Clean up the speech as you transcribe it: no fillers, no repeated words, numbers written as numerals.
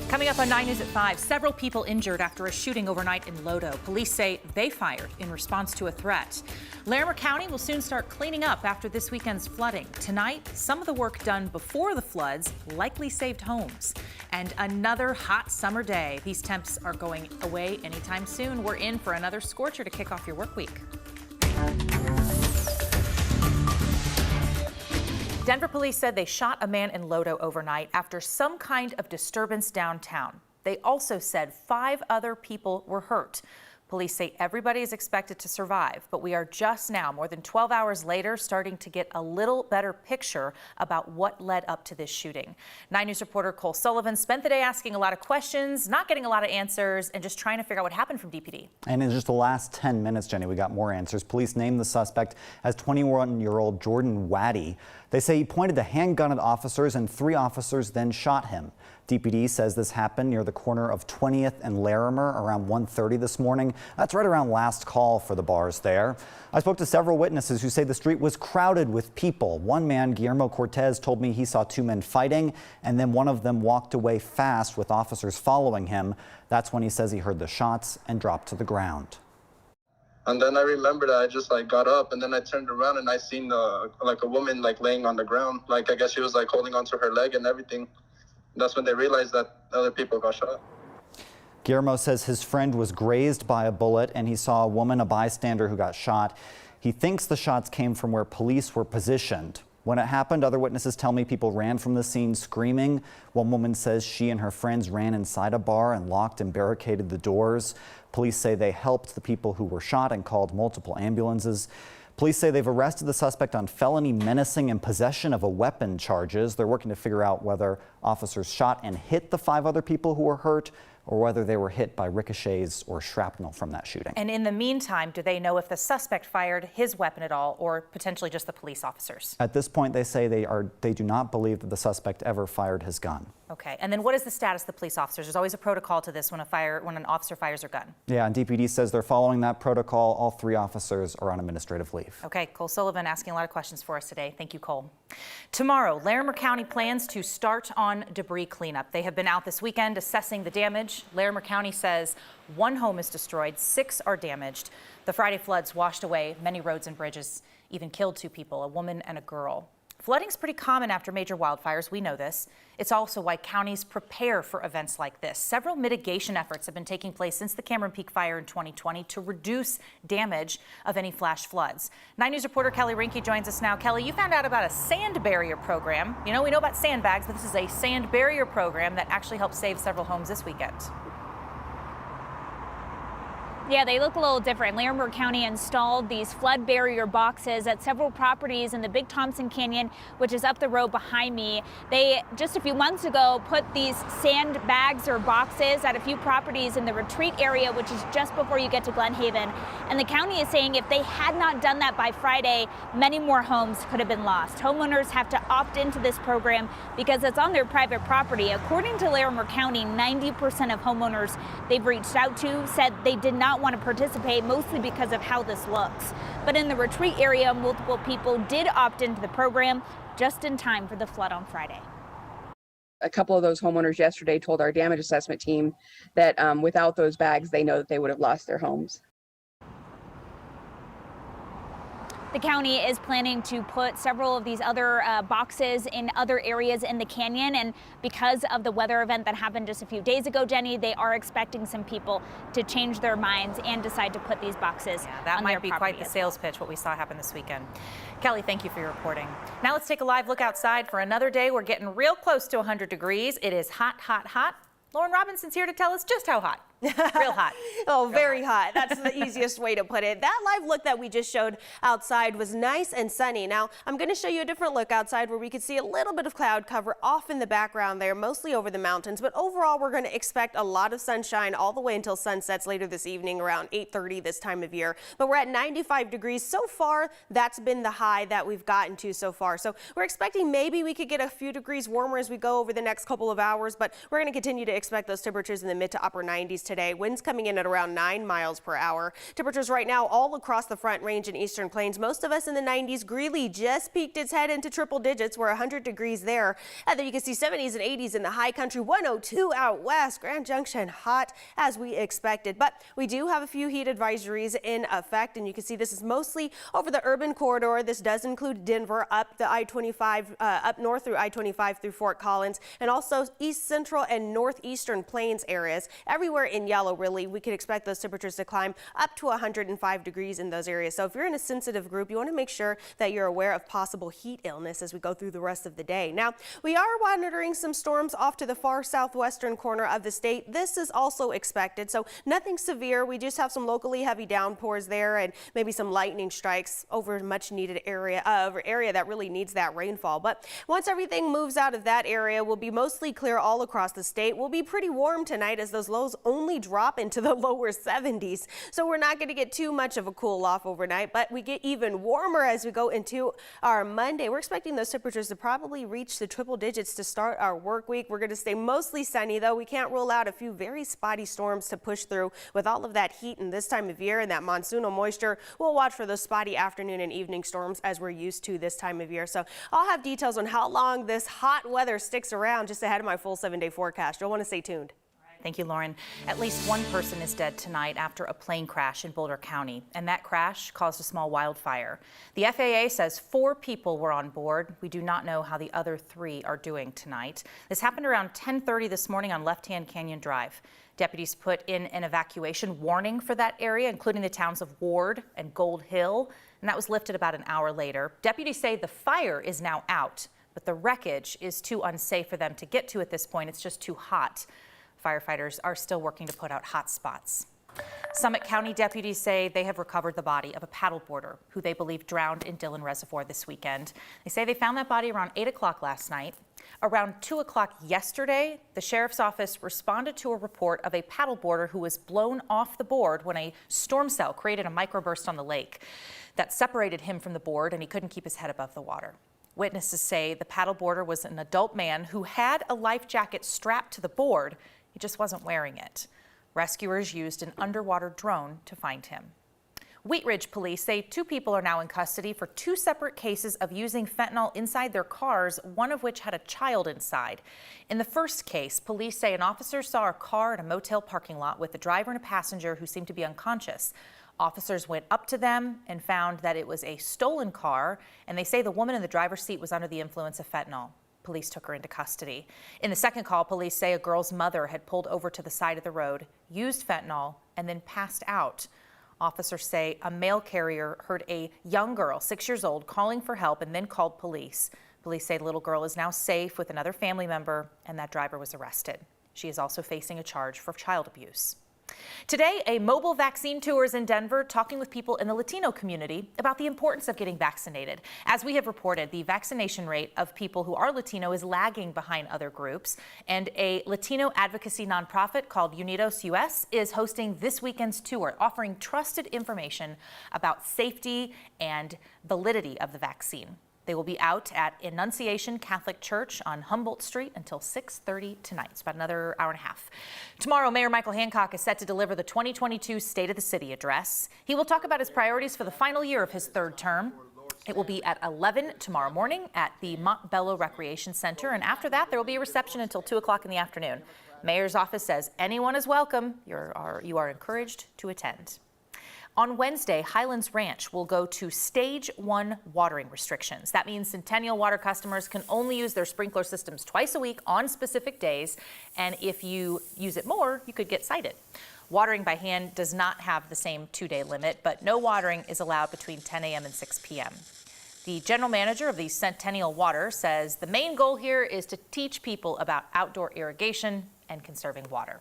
Coming up on 9 News at 5, several people injured after a shooting overnight in Lodo. Police say they fired in response to a threat. Larimer County will soon start cleaning up after this weekend's flooding. Tonight, some of the work done before the floods likely saved homes. And another hot summer day. These temps are going away anytime soon. We're in for another scorcher to kick off your work week. Denver police said they shot a man in Lodo overnight after some kind of disturbance downtown. They also said 5 other people were hurt. Police say everybody is expected to survive, but we are just now, more than 12 hours later, starting to get a little better picture about what led up to this shooting. 9 News reporter Cole Sullivan spent the day asking a lot of questions, not getting a lot of answers, and just trying to figure out what happened from DPD. And in just the last 10 minutes, Jenny, we got more answers. Police named the suspect as 21-year-old Jordan Waddy. They say he pointed the handgun at officers and 3 officers then shot him. DPD says this happened near the corner of 20th and Larimer around 1:30 this morning. That's right around last call for the bars there. I spoke to several witnesses who say the street was crowded with people. One man, Guillermo Cortez, told me he saw 2 men fighting, and then one of them walked away fast with officers following him. That's when he says he heard the shots and dropped to the ground. And then I remember that I just got up, and then I turned around and I seen a woman laying on the ground. I guess she was holding onto her leg and everything. That's when they realized that other people got shot. Guillermo says his friend was grazed by a bullet and he saw a woman, a bystander, who got shot. He thinks the shots came from where police were positioned. When it happened, other witnesses tell me people ran from the scene screaming. One woman says she and her friends ran inside a bar and locked and barricaded the doors. Police say they helped the people who were shot and called multiple ambulances. Police say they've arrested the suspect on felony menacing and possession of a weapon charges. They're working to figure out whether officers shot and hit the 5 other people who were hurt, or whether they were hit by ricochets or shrapnel from that shooting. And in the meantime, do they know if the suspect fired his weapon at all, or potentially just the police officers? At this point, they say they do not believe that the suspect ever fired his gun. Okay, and then what is the status of the police officers? There's always a protocol to this when an officer fires their gun. Yeah, and DPD says they're following that protocol. All 3 officers are on administrative leave. Okay, Cole Sullivan asking a lot of questions for us today. Thank you, Cole. Tomorrow, Larimer County plans to start on debris cleanup. They have been out this weekend assessing the damage. Larimer County says 1 home is destroyed, 6 are damaged. The Friday floods washed away many roads and bridges, even killed 2 people, a woman and a girl. Flooding's pretty common after major wildfires. We know this. It's also why counties prepare for events like this. Several mitigation efforts have been taking place since the Cameron Peak fire in 2020 to reduce damage of any flash floods. 9 News reporter Kelly Rinke joins us now. Kelly, you found out about a sand barrier program. You know, we know about sandbags, but this is a sand barrier program that actually helped save several homes this weekend. Yeah, they look a little different. Larimer County installed these flood barrier boxes at several properties in the Big Thompson Canyon, which is up the road behind me. They just a few months ago put these sand bags or boxes at a few properties in the retreat area, which is just before you get to Glen Haven. And the county is saying if they had not done that by Friday, many more homes could have been lost. Homeowners have to opt into this program because it's on their private property. According to Larimer County, 90% of homeowners they've reached out to said they did not want to participate, mostly because of how this looks. But in the retreat area, multiple people did opt into the program just in time for the flood on Friday. A couple of those homeowners yesterday told our damage assessment team that without those bags, they know that they would have lost their homes. The county is planning to put several of these other boxes in other areas in the canyon, and because of the weather event that happened just a few days ago, Jenny, they are expecting some people to change their minds and decide to put these boxes on their property. That might be quite the sales pitch, what we saw happen this weekend. Kelly, thank you for your reporting. Now let's take a live look outside for another day. We're getting real close to 100 degrees. It is hot, hot, hot. Lauren Robinson's here to tell us just how hot. Real hot. Oh, very hot. That's the easiest way to put it. That live look that we just showed outside was nice and sunny. Now, I'm going to show you a different look outside where we could see a little bit of cloud cover off in the background there, mostly over the mountains. But overall, we're going to expect a lot of sunshine all the way until sunsets later this evening around 8:30 this time of year. But we're at 95 degrees so far. That's been the high that we've gotten to so far. So we're expecting maybe we could get a few degrees warmer as we go over the next couple of hours. But we're going to continue to expect those temperatures in the mid to upper 90s today. today. Winds coming in at around 9 miles per hour. Temperatures right now all across the Front Range and Eastern Plains. Most of us in the 90s. Greeley just peeked its head into triple digits. We're 100 degrees there. And then you can see 70s and 80s in the high country. 102 out west. Grand Junction hot as we expected. But we do have a few heat advisories in effect. And you can see this is mostly over the urban corridor. This does include Denver up the I-25, up north through I-25 through Fort Collins, and also east central and northeastern plains areas. Everywhere in yellow, really, we could expect those temperatures to climb up to 105 degrees in those areas. So if you're in a sensitive group, you want to make sure that you're aware of possible heat illness as we go through the rest of the day. Now, we are monitoring some storms off to the far southwestern corner of the state. This is also expected, so nothing severe. We just have some locally heavy downpours there and maybe some lightning strikes over much needed area that really needs that rainfall. But once everything moves out of that area, we'll be mostly clear all across the state. We'll be pretty warm tonight as those lows only drop into the lower 70s. So we're not going to get too much of a cool off overnight, but we get even warmer as we go into our Monday. We're expecting those temperatures to probably reach the triple digits to start our work week. We're going to stay mostly sunny, though. We can't rule out a few very spotty storms to push through with all of that heat in this time of year and that monsoonal moisture. We'll watch for those spotty afternoon and evening storms as we're used to this time of year. So I'll have details on how long this hot weather sticks around just ahead of my full 7-day forecast. You'll want to stay tuned. Thank you, Lauren. At least one person is dead tonight after a plane crash in Boulder County, and that crash caused a small wildfire. The FAA says 4 people were on board. We do not know how the other 3 are doing tonight. This happened around 10:30 this morning on Left-Hand Canyon Drive. Deputies put in an evacuation warning for that area, including the towns of Ward and Gold Hill, and that was lifted about an hour later. Deputies say the fire is now out, but the wreckage is too unsafe for them to get to at this point. It's just too hot. Firefighters are still working to put out hot spots. Summit County deputies say they have recovered the body of a paddleboarder who they believe drowned in Dillon Reservoir this weekend. They say they found that body around 8 o'clock last night. Around 2 o'clock yesterday, the sheriff's office responded to a report of a paddleboarder who was blown off the board when a storm cell created a microburst on the lake that separated him from the board, and he couldn't keep his head above the water. Witnesses say the paddleboarder was an adult man who had a life jacket strapped to the board. He just wasn't wearing it. Rescuers used an underwater drone to find him. Wheat Ridge police say 2 people are now in custody for 2 separate cases of using fentanyl inside their cars, one of which had a child inside. In the first case, police say an officer saw a car at a motel parking lot with a driver and a passenger who seemed to be unconscious. Officers went up to them and found that it was a stolen car, and they say the woman in the driver's seat was under the influence of fentanyl. Police took her into custody. In the second call, police say a girl's mother had pulled over to the side of the road, used fentanyl, and then passed out. Officers say a mail carrier heard a young girl, 6 years old, calling for help and then called police. Police say the little girl is now safe with another family member, and that driver was arrested. She is also facing a charge for child abuse. Today, a mobile vaccine tour is in Denver, talking with people in the Latino community about the importance of getting vaccinated. As we have reported, the vaccination rate of people who are Latino is lagging behind other groups, and a Latino advocacy nonprofit called Unidos US is hosting this weekend's tour, offering trusted information about safety and validity of the vaccine. They will be out at Annunciation Catholic Church on Humboldt Street until 6:30 tonight. It's about another hour and a half. Tomorrow, Mayor Michael Hancock is set to deliver the 2022 State of the City address. He will talk about his priorities for the final year of his 3rd term. It will be at 11 tomorrow morning at the Montbello Recreation Center, and after that, there will be a reception until 2 o'clock in the afternoon. Mayor's office says anyone is welcome. You are encouraged to attend. On Wednesday, Highlands Ranch will go to Stage 1 watering restrictions. That means Centennial Water customers can only use their sprinkler systems twice a week on specific days, and if you use it more, you could get cited. Watering by hand does not have the same 2-day limit, but no watering is allowed between 10 a.m. and 6 p.m. The general manager of the Centennial Water says the main goal here is to teach people about outdoor irrigation and conserving water.